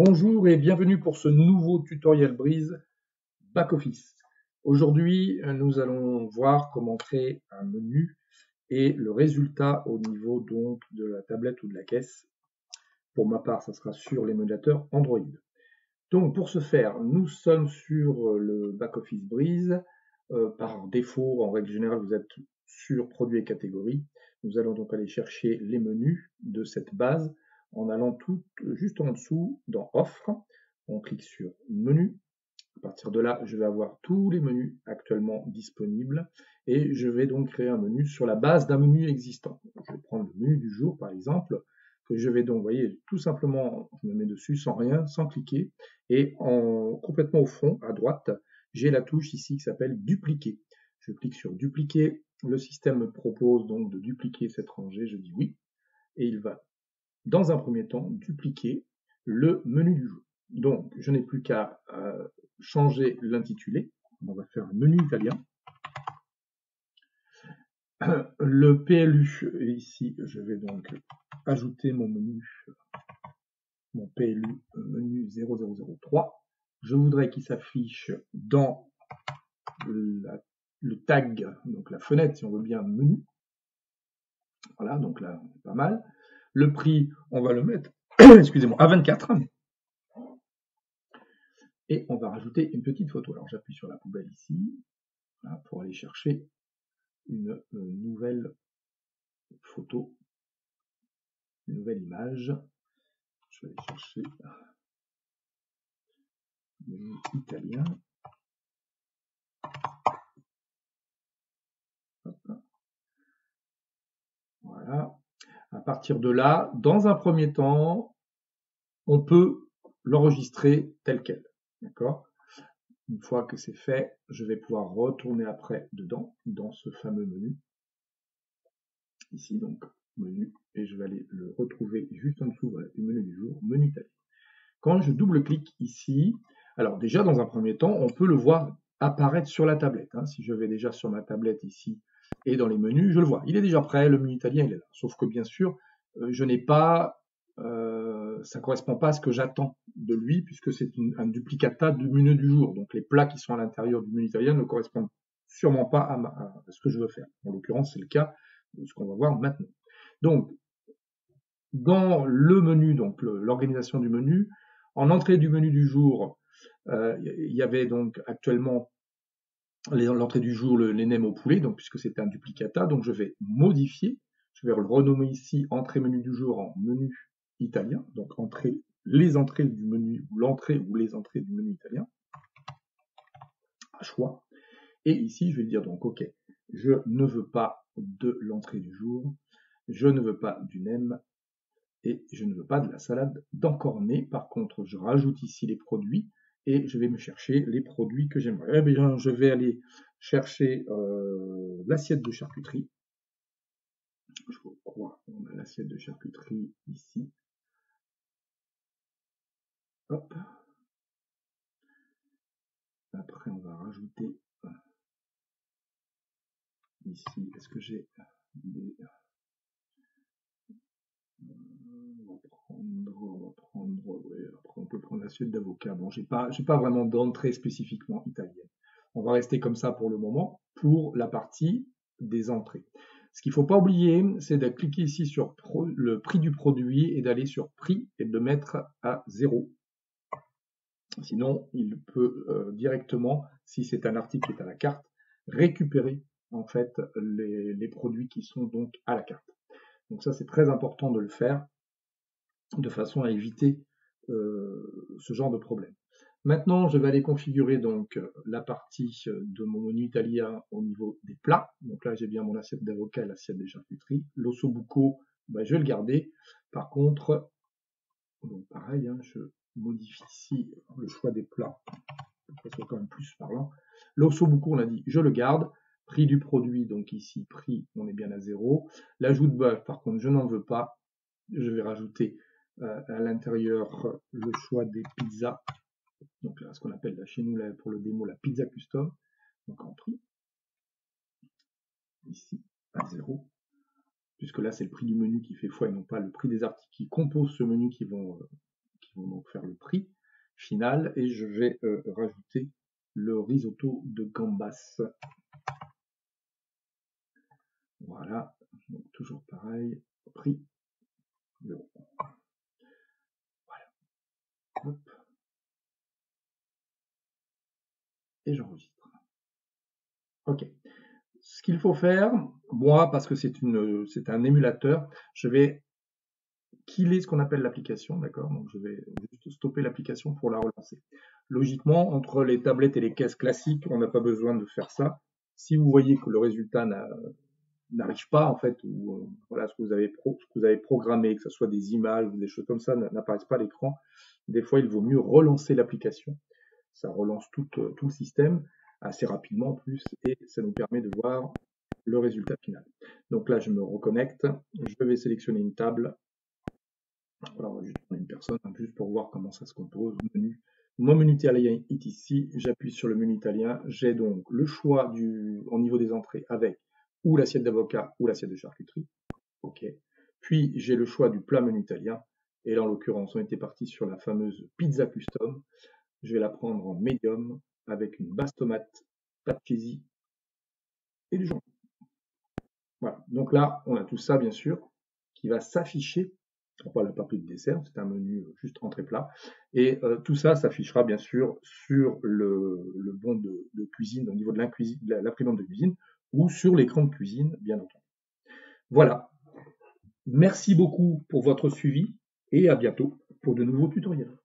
Bonjour et bienvenue pour ce nouveau tutoriel Breeze Back Office. Aujourd'hui, nous allons voir comment créer un menu et le résultat au niveau donc de la tablette ou de la caisse. Pour ma part, ça sera sur l'émulateur Android. Donc pour ce faire, nous sommes sur le Back Office Breeze. Par défaut, en règle générale, vous êtes sur produits et catégories. Nous allons donc aller chercher les menus de cette base en allant tout juste en dessous dans Offre. On clique sur Menu. À partir de là, je vais avoir tous les menus actuellement disponibles et je vais donc créer un menu sur la base d'un menu existant. Je vais prendre le menu du jour par exemple, que je vais donc, vous voyez, tout simplement, je me mets dessus sans rien, sans cliquer, et complètement au fond, à droite, j'ai la touche ici qui s'appelle Dupliquer. Je clique sur Dupliquer, le système me propose donc de dupliquer cette rangée, je dis oui, et il va, dans un premier temps, dupliquer le menu du jour. Donc, je n'ai plus qu'à changer l'intitulé. On va faire un menu italien. Le PLU, ici, je vais donc ajouter mon menu, mon PLU menu 0003. Je voudrais qu'il s'affiche dans le tag, donc la fenêtre, si on veut bien, menu. Voilà, donc là, c'est pas mal. Le prix, on va le mettre, excusez-moi, à 24. Et on va rajouter une petite photo. Alors j'appuie sur la poubelle ici, là, pour aller chercher une nouvelle photo, une nouvelle image. Je vais aller chercher menu italien. Hop. Voilà. À partir de là, dans un premier temps, on peut l'enregistrer tel quel. D'accord ? Une fois que c'est fait, je vais pouvoir retourner après dedans, dans ce fameux menu. Ici, donc, menu, et je vais aller le retrouver juste en dessous, voilà, du menu du jour, menu italien. Quand je double-clique ici, alors déjà, dans un premier temps, on peut le voir apparaître sur la tablette. Si je vais déjà sur ma tablette ici, et dans les menus, je le vois. Il est déjà prêt, le menu italien, il est là. Sauf que, bien sûr, je n'ai pas... ça ne correspond pas à ce que j'attends de lui, puisque c'est un duplicata du menu du jour. Donc les plats qui sont à l'intérieur du menu italien ne correspondent sûrement pas à ce que je veux faire. En l'occurrence, c'est le cas de ce qu'on va voir maintenant. Donc, dans le menu, donc l'organisation du menu, en entrée du menu du jour, il y avait donc actuellement l'entrée du jour, les nems au poulet, donc puisque c'est un duplicata, donc je vais modifier, je vais le renommer ici entrée menu du jour en menu italien, donc les entrées du menu, ou l'entrée ou les entrées du menu italien, à choix. Et ici, je vais dire donc, ok, je ne veux pas de l'entrée du jour, je ne veux pas du nem, et je ne veux pas de la salade d'encornet. Par contre, je rajoute ici les produits et je vais me chercher les produits que j'aimerais. Eh bien, je vais aller chercher l'assiette de charcuterie. Je crois qu'on a l'assiette de charcuterie ici. Hop. Après, on va rajouter ici. Est-ce que j'ai des... On va prendre, ouais, après on peut prendre l'assiette d'avocat. Bon, j'ai pas vraiment d'entrée spécifiquement italienne. On va rester comme ça pour le moment, pour la partie des entrées. Ce qu'il ne faut pas oublier, c'est de cliquer ici sur le prix du produit et d'aller sur prix et de le mettre à 0. Sinon, il peut directement, si c'est un article qui est à la carte, récupérer en fait les produits qui sont donc à la carte. Donc ça, c'est très important de le faire de façon à éviter ce genre de problème. Maintenant, je vais aller configurer donc la partie de mon menu italien au niveau des plats. Donc là, j'ai bien mon assiette d'avocat et l'assiette des charcuteries. L'ossobuco, ben, je vais le garder. Par contre, donc pareil, je modifie ici le choix des plats pour que ce soit quand même plus parlant. L'ossobuco, on a dit, je le garde. Prix du produit, donc ici, prix, on est bien à 0. L'ajout de bœuf, par contre, je n'en veux pas. Je vais rajouter à l'intérieur le choix des pizzas. Donc là, ce qu'on appelle là, chez nous là, pour le démo la pizza custom, donc en prix, ici à 0, puisque là c'est le prix du menu qui fait foi et non pas le prix des articles qui composent ce menu qui qui vont donc faire le prix final. Et je vais rajouter le risotto de gambas. Voilà, donc toujours pareil, prix €. Voilà. Hop. Et j'enregistre. OK. Ce qu'il faut faire, moi, parce que c'est un émulateur, je vais killer ce qu'on appelle l'application, d'accord? Donc je vais juste stopper l'application pour la relancer. Logiquement, entre les tablettes et les caisses classiques, on n'a pas besoin de faire ça. Si vous voyez que le résultat n'arrive pas, en fait, ou voilà, ce que vous avez programmé, que ce soit des images ou des choses comme ça, n'apparaissent pas à l'écran, des fois, il vaut mieux relancer l'application. Ça relance tout le système assez rapidement en plus, et ça nous permet de voir le résultat final. Donc là, je me reconnecte, je vais sélectionner une table. Voilà, on va juste prendre une personne, juste pour voir comment ça se compose. Mon menu italien est ici, j'appuie sur le menu italien, j'ai donc le choix au niveau des entrées avec ou l'assiette d'avocat ou l'assiette de charcuterie. OK. Puis j'ai le choix du plat menu italien, et là en l'occurrence on était parti sur la fameuse pizza custom. Je vais la prendre en médium avec une basse tomate, pâte cheesy et du jambon. Voilà, donc là on a tout ça bien sûr qui va s'afficher. On n'a pas pris de dessert, c'est un menu juste entrée-plat. Et tout ça s'affichera bien sûr sur le bon de cuisine, au niveau de l'imprimante de cuisine, ou sur l'écran de cuisine, bien entendu. Voilà. Merci beaucoup pour votre suivi et à bientôt pour de nouveaux tutoriels.